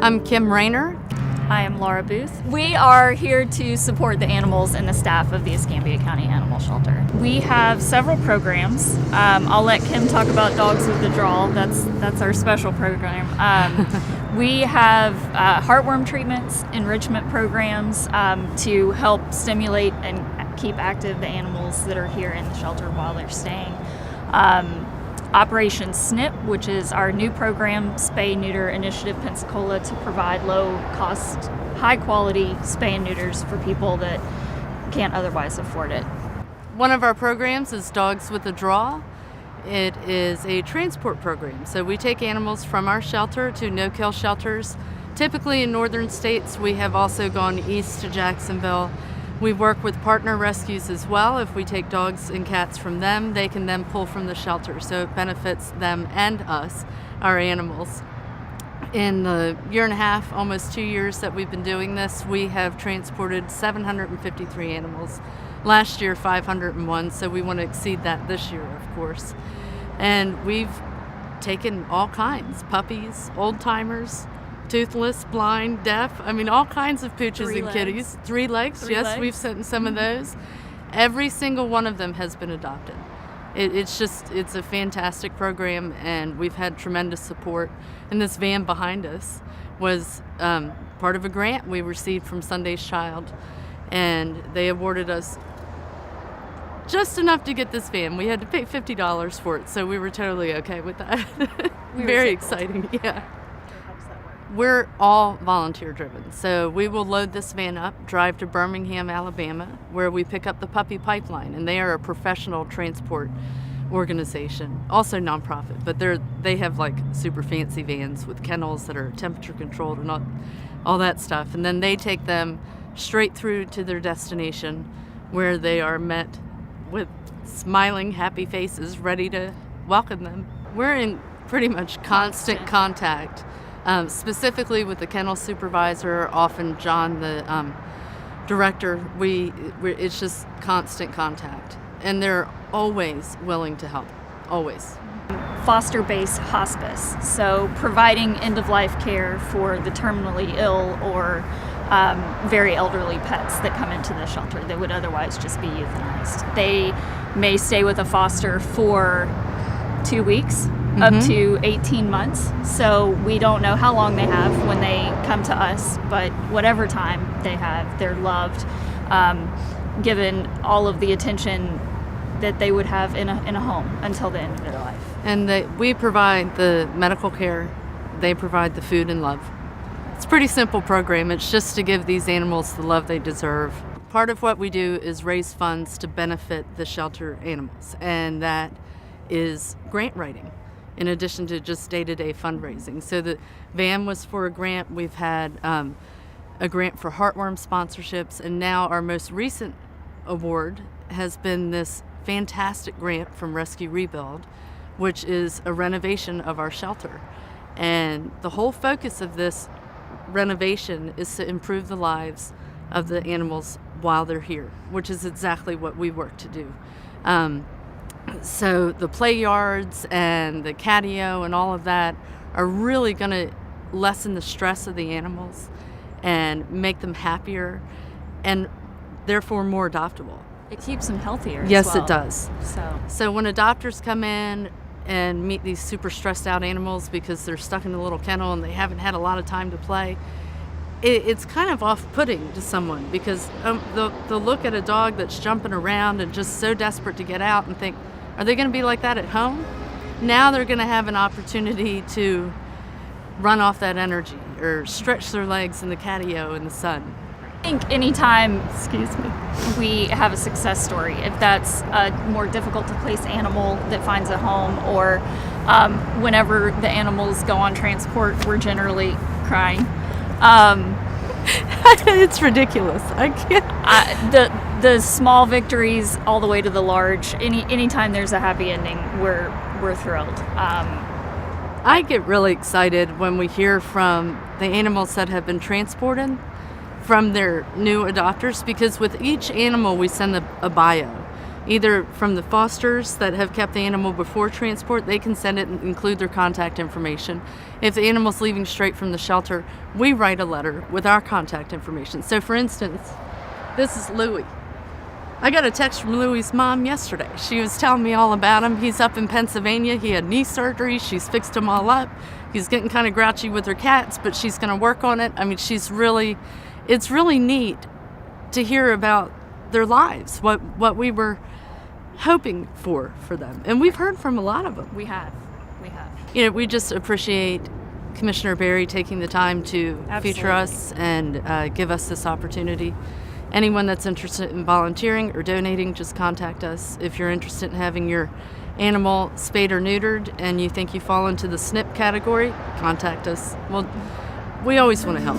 I'm Kim Rayner. I am Laura Booth. We are here to support the animals and the staff of the Escambia County Animal Shelter. We have several programs. I'll let Kim talk about Dogs with the Drawl. That's our special program. We have heartworm treatments, enrichment programs to help stimulate and keep active the animals that are here in the shelter while they're staying. Operation SNP, which is our new program, Spay Neuter Initiative Pensacola, to provide low-cost, high-quality spay and neuters for people that can't otherwise afford it. One of our programs is Dogs with a Drawl. It is a transport program. So we take animals from our shelter to no-kill shelters. Typically in northern states, we have also gone east to Jacksonville. We work with partner rescues as well. If we take dogs and cats from them, they can then pull from the shelter. So it benefits them and us, our animals. In the year and a half, almost 2 years that we've been doing this, we have transported 753 animals. Last year, 501, so we want to exceed that this year, of course. And we've taken all kinds, puppies, old-timers, toothless, blind, deaf, all kinds of pooches and kitties. 3 legs, yes, we've sent some of those. Every single one of them has been adopted. It's a fantastic program, and we've had tremendous support. And this van behind us was part of a grant we received from Sunday's Child, and they awarded us just enough to get this van. We had to pay $50 for it, so we were totally okay with that. Very exciting, yeah. We're all volunteer driven, so we will load this van up, drive to Birmingham, Alabama, where we pick up the Puppy Pipeline, and they are a professional transport organization, also nonprofit, but they have like super fancy vans with kennels that are temperature controlled and all that stuff, and then they take them straight through to their destination, where they are met with smiling, happy faces ready to welcome them. We're in pretty much constant contact. Specifically with the kennel supervisor, often John, the director, it's just constant contact. And they're always willing to help, always. Foster-based hospice, so providing end-of-life care for the terminally ill or very elderly pets that come into the shelter that would otherwise just be euthanized. They may stay with a foster for 2 weeks, up to 18 months. So we don't know how long they have when they come to us, but whatever time they have, they're loved, given all of the attention that they would have in a home until the end of their life. And we provide the medical care, they provide the food and love. It's a pretty simple program. It's just to give these animals the love they deserve. Part of what we do is raise funds to benefit the shelter animals, and that is grant writing, in addition to just day-to-day fundraising. So the van was for a grant. We've had a grant for heartworm sponsorships, and now our most recent award has been this fantastic grant from Rescue Rebuild, which is a renovation of our shelter. And the whole focus of this renovation is to improve the lives of the animals while they're here, which is exactly what we work to do. So the play yards and the catio and all of that are really going to lessen the stress of the animals and make them happier and therefore more adoptable. It keeps them healthier Yes, as well. It does. So when adopters come in and meet these super stressed out animals because they're stuck in a little kennel and they haven't had a lot of time to play, it's kind of off-putting to someone because they'll look at a dog that's jumping around and just so desperate to get out and think, are they going to be like that at home? Now they're going to have an opportunity to run off that energy or stretch their legs in the catio in the sun. I think anytime we have a success story, if that's a more difficult to place animal that finds a home, or whenever the animals go on transport, we're generally crying. It's ridiculous. I can't. The small victories all the way to the large. Anytime there's a happy ending, we're thrilled. I get really excited when we hear from the animals that have been transported from their new adopters, because with each animal we send a bio. either from the fosters that have kept the animal before transport. They can send it and include their contact information. If the animal's leaving straight from the shelter, we write a letter with our contact information. So for instance, this is Louie. I got a text from Louie's mom yesterday. She was telling me all about him. He's up in Pennsylvania. He had knee surgery. She's fixed him all up. He's getting kind of grouchy with her cats, but she's going to work on it. I mean, it's really neat to hear about their lives, what we were hoping for them. And we've heard from a lot of them. We have. We just appreciate Commissioner Berry taking the time to feature us and give us this opportunity. Anyone that's interested in volunteering or donating, just contact us. If you're interested in having your animal spayed or neutered and you think you fall into the SNP category, contact us. Well, we always want to help.